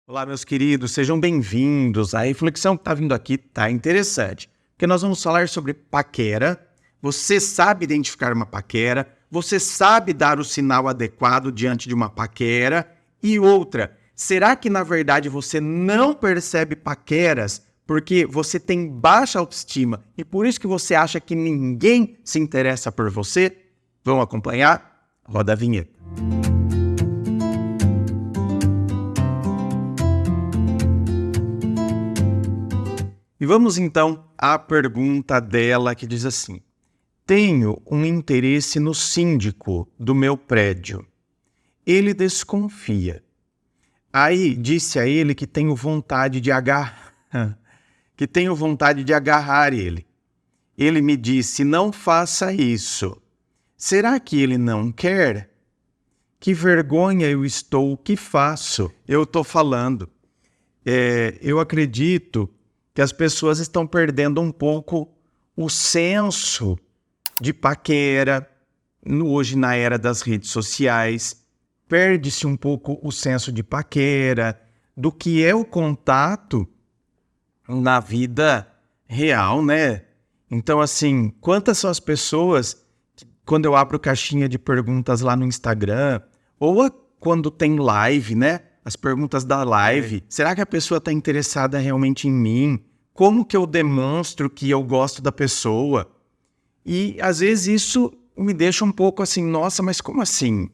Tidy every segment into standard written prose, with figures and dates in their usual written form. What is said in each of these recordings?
Olá, meus queridos, sejam bem-vindos. A reflexão que está vindo aqui está interessante, porque nós vamos falar sobre paquera. Você sabe identificar uma paquera, você sabe dar o sinal adequado diante de uma paquera. E outra, será que na verdade você não percebe paqueras porque você tem baixa autoestima e por isso que você acha que ninguém se interessa por você? Vamos acompanhar? Roda a vinheta. E vamos então à pergunta dela que diz assim: tenho um interesse no síndico do meu prédio. Ele desconfia. Aí disse a ele que tenho vontade de agarrar ele. Ele me disse: não faça isso. Será que ele não quer? Que vergonha eu estou, o que faço? Eu estou falando. Eu acredito que as pessoas estão perdendo um pouco o senso de paquera, hoje na era das redes sociais. Perde-se um pouco o senso de paquera, do que é o contato na vida real, né? Então, assim, quantas são as pessoas, quando eu abro caixinha de perguntas lá no Instagram, ou quando tem live, né? As perguntas da live. Será que a pessoa está interessada realmente em mim? Como que eu demonstro que eu gosto da pessoa? E, às vezes, isso me deixa um pouco assim, nossa, mas como assim?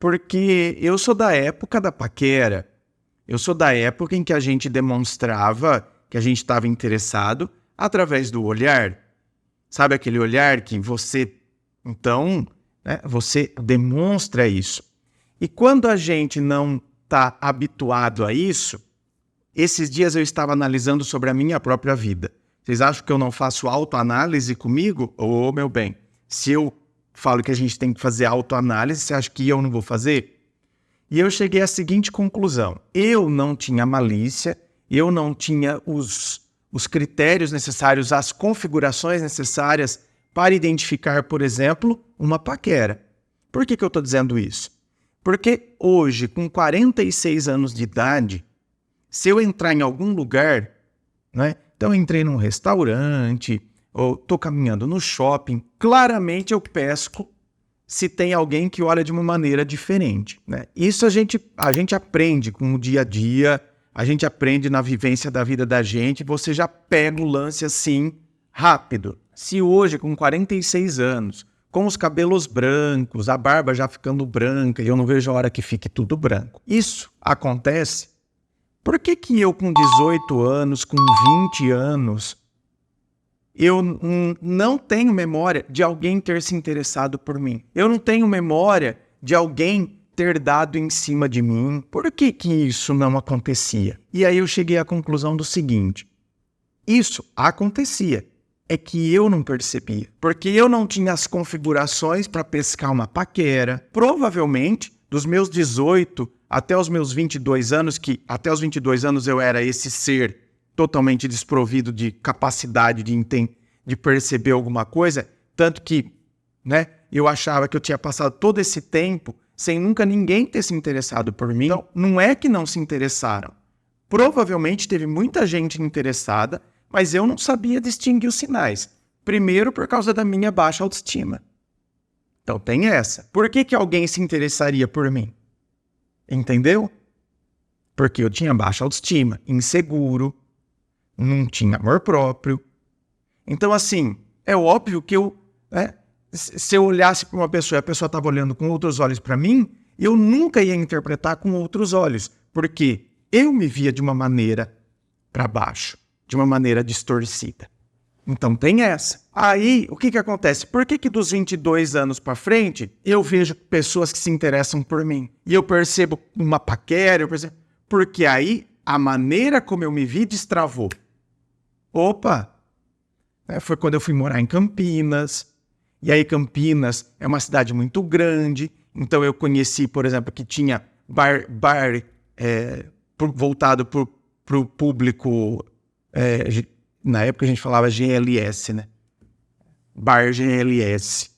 Porque eu sou da época da paquera. Eu sou da época em que a gente demonstrava que a gente estava interessado através do olhar. Sabe aquele olhar que você, então, né, você demonstra isso. E quando a gente não está habituado a isso, esses dias eu estava analisando sobre a minha própria vida. Vocês acham que eu não faço autoanálise comigo? Ô, meu bem, se eu falo que a gente tem que fazer autoanálise, você acha que eu não vou fazer? E eu cheguei à seguinte conclusão: eu não tinha malícia, eu não tinha os critérios necessários, as configurações necessárias para identificar, por exemplo, uma paquera. Por que eu estou dizendo isso? Porque hoje, com 46 anos de idade, se eu entrar em algum lugar, né? Então eu entrei num restaurante, ou estou caminhando no shopping, claramente eu pesco se tem alguém que olha de uma maneira diferente, né? Isso a gente aprende com o dia a dia, a gente aprende na vivência da vida da gente, você já pega o lance assim, rápido. Se hoje, com 46 anos, com os cabelos brancos, a barba já ficando branca, e eu não vejo a hora que fique tudo branco, isso acontece. Por que eu com 18 anos, com 20 anos, eu não tenho memória de alguém ter se interessado por mim? Eu não tenho memória de alguém ter dado em cima de mim. Por que isso não acontecia? E aí eu cheguei à conclusão do seguinte: isso acontecia, é que eu não percebia. Porque eu não tinha as configurações para pescar uma paquera. Provavelmente, dos meus 18 até os meus 22 anos, que até os 22 anos eu era esse ser totalmente desprovido de capacidade de perceber alguma coisa, tanto que, né, eu achava que eu tinha passado todo esse tempo sem nunca ninguém ter se interessado por mim. Então, não é que não se interessaram. Provavelmente teve muita gente interessada, mas eu não sabia distinguir os sinais. Primeiro, por causa da minha baixa autoestima. Então tem essa. Por que alguém se interessaria por mim? Entendeu? Porque eu tinha baixa autoestima, inseguro, não tinha amor próprio. Então, assim, é óbvio que se eu olhasse para uma pessoa e a pessoa estava olhando com outros olhos para mim, eu nunca ia interpretar com outros olhos, porque eu me via de uma maneira para baixo, de uma maneira distorcida. Então tem essa. Aí, o que acontece? Por que dos 22 anos para frente, eu vejo pessoas que se interessam por mim? E eu percebo uma paquera, porque aí a maneira como eu me vi destravou. Opa! Foi quando eu fui morar em Campinas. E aí Campinas é uma cidade muito grande. Então eu conheci, por exemplo, que tinha bar voltado para o público... na época a gente falava GLS, né? Bar GLS.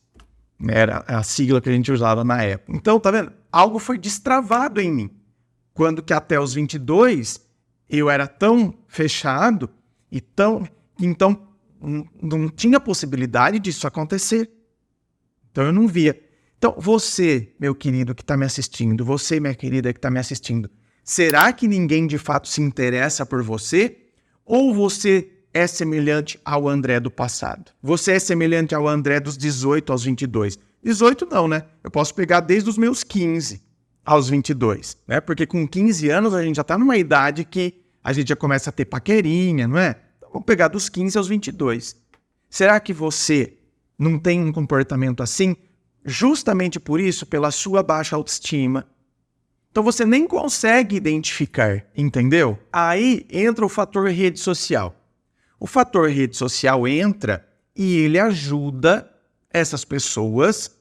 Era a sigla que a gente usava na época. Então, tá vendo? Algo foi destravado em mim. Quando que até os 22 eu era tão fechado e então não tinha possibilidade disso acontecer. Então eu não via. Então você, meu querido que está me assistindo, você, minha querida que está me assistindo, será que ninguém de fato se interessa por você? Ou você é semelhante ao André do passado? Você é semelhante ao André dos 18 aos 22? 18 não, né? Eu posso pegar desde os meus 15 aos 22, né? Porque com 15 anos a gente já está numa idade que a gente já começa a ter paquerinha, não é? Então vamos pegar dos 15 aos 22. Será que você não tem um comportamento assim? Justamente por isso, pela sua baixa autoestima. Então você nem consegue identificar, entendeu? Aí entra o fator rede social. O fator rede social entra e ele ajuda essas pessoas.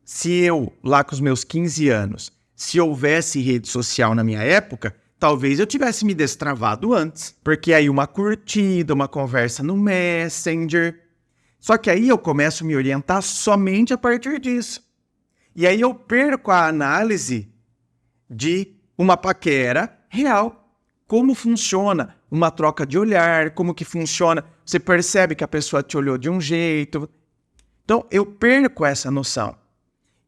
Se eu, lá com os meus 15 anos, se houvesse rede social na minha época, talvez eu tivesse me destravado antes. Porque aí uma curtida, uma conversa no Messenger. Só que aí eu começo a me orientar somente a partir disso. E aí eu perco a análise de uma paquera real. Como funciona uma troca de olhar, como que funciona. Você percebe que a pessoa te olhou de um jeito. Então eu perco essa noção.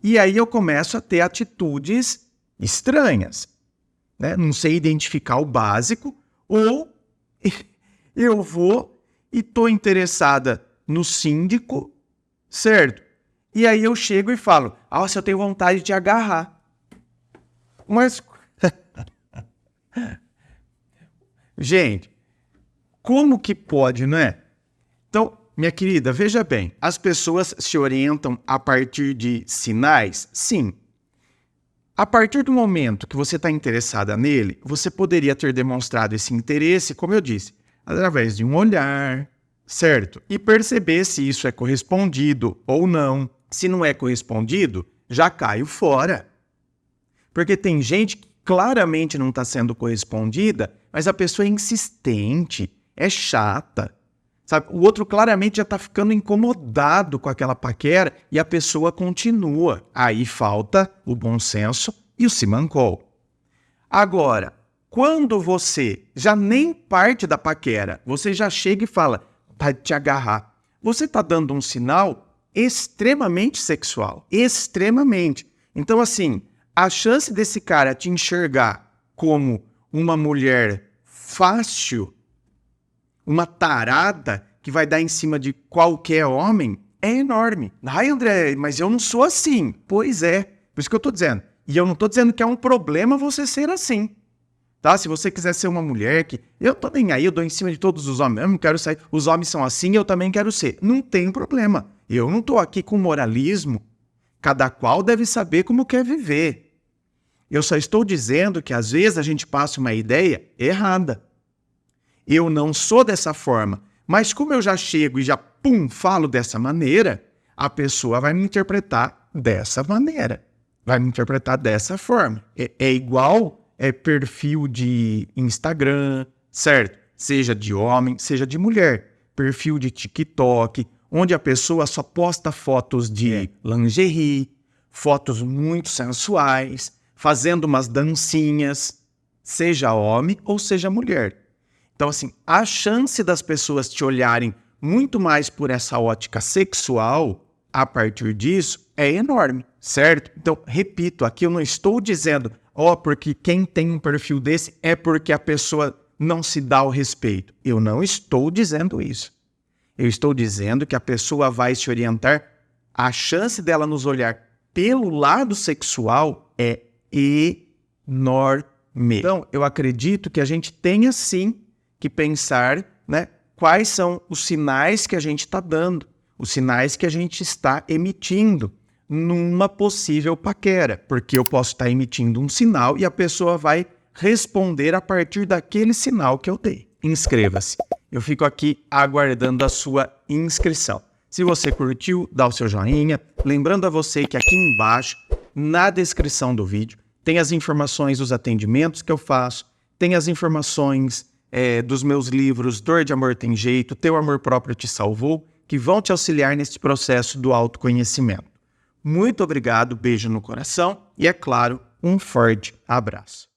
E aí eu começo a ter atitudes estranhas, né? Não sei identificar o básico, ou eu vou e estou interessada no síndico, certo? E aí eu chego e falo, nossa, eu tenho vontade de agarrar. Mas, gente, como que pode, não é? Então, minha querida, veja bem, as pessoas se orientam a partir de sinais? Sim. A partir do momento que você está interessada nele, você poderia ter demonstrado esse interesse, como eu disse, através de um olhar, certo? E perceber se isso é correspondido ou não. Se não é correspondido, já caio fora. Porque tem gente que claramente não está sendo correspondida, mas a pessoa é insistente, é chata. Sabe? O outro claramente já está ficando incomodado com aquela paquera e a pessoa continua. Aí falta o bom senso e o simancol. Agora, quando você já nem parte da paquera, você já chega e fala, tá de te agarrar, você está dando um sinal extremamente sexual. Extremamente. Então, assim, a chance desse cara te enxergar como uma mulher fácil, uma tarada que vai dar em cima de qualquer homem, é enorme. Ai, André, mas eu não sou assim. Pois é, por isso que eu tô dizendo. E eu não tô dizendo que é um problema você ser assim. Tá? Se você quiser ser uma mulher que... Eu tô nem aí, eu dou em cima de todos os homens. Eu não quero sair. Os homens são assim, eu também quero ser. Não tem problema. Eu não tô aqui com moralismo. Cada qual deve saber como quer viver. Eu só estou dizendo que às vezes a gente passa uma ideia errada. Eu não sou dessa forma, mas como eu já chego e já, falo dessa maneira, a pessoa vai me interpretar dessa maneira. Vai me interpretar dessa forma. É igual perfil de Instagram, certo? Seja de homem, seja de mulher. Perfil de TikTok, onde a pessoa só posta fotos de lingerie, fotos muito sensuais, fazendo umas dancinhas, seja homem ou seja mulher. Então, assim, a chance das pessoas te olharem muito mais por essa ótica sexual, a partir disso, é enorme, certo? Então, repito, aqui eu não estou dizendo, porque quem tem um perfil desse é porque a pessoa não se dá o respeito. Eu não estou dizendo isso. Eu estou dizendo que a pessoa vai se orientar, a chance dela nos olhar pelo lado sexual é enorme. Então, eu acredito que a gente tenha sim que pensar, né, quais são os sinais que a gente está dando, os sinais que a gente está emitindo numa possível paquera, porque eu posso estar emitindo um sinal e a pessoa vai responder a partir daquele sinal que eu dei. Inscreva-se. Eu fico aqui aguardando a sua inscrição. Se você curtiu, dá o seu joinha. Lembrando a você que aqui embaixo, na descrição do vídeo, tem as informações dos atendimentos que eu faço, tem as informações dos meus livros Dor de Amor Tem Jeito, Teu Amor Próprio Te Salvou, que vão te auxiliar nesse processo do autoconhecimento. Muito obrigado, beijo no coração e, é claro, um forte abraço.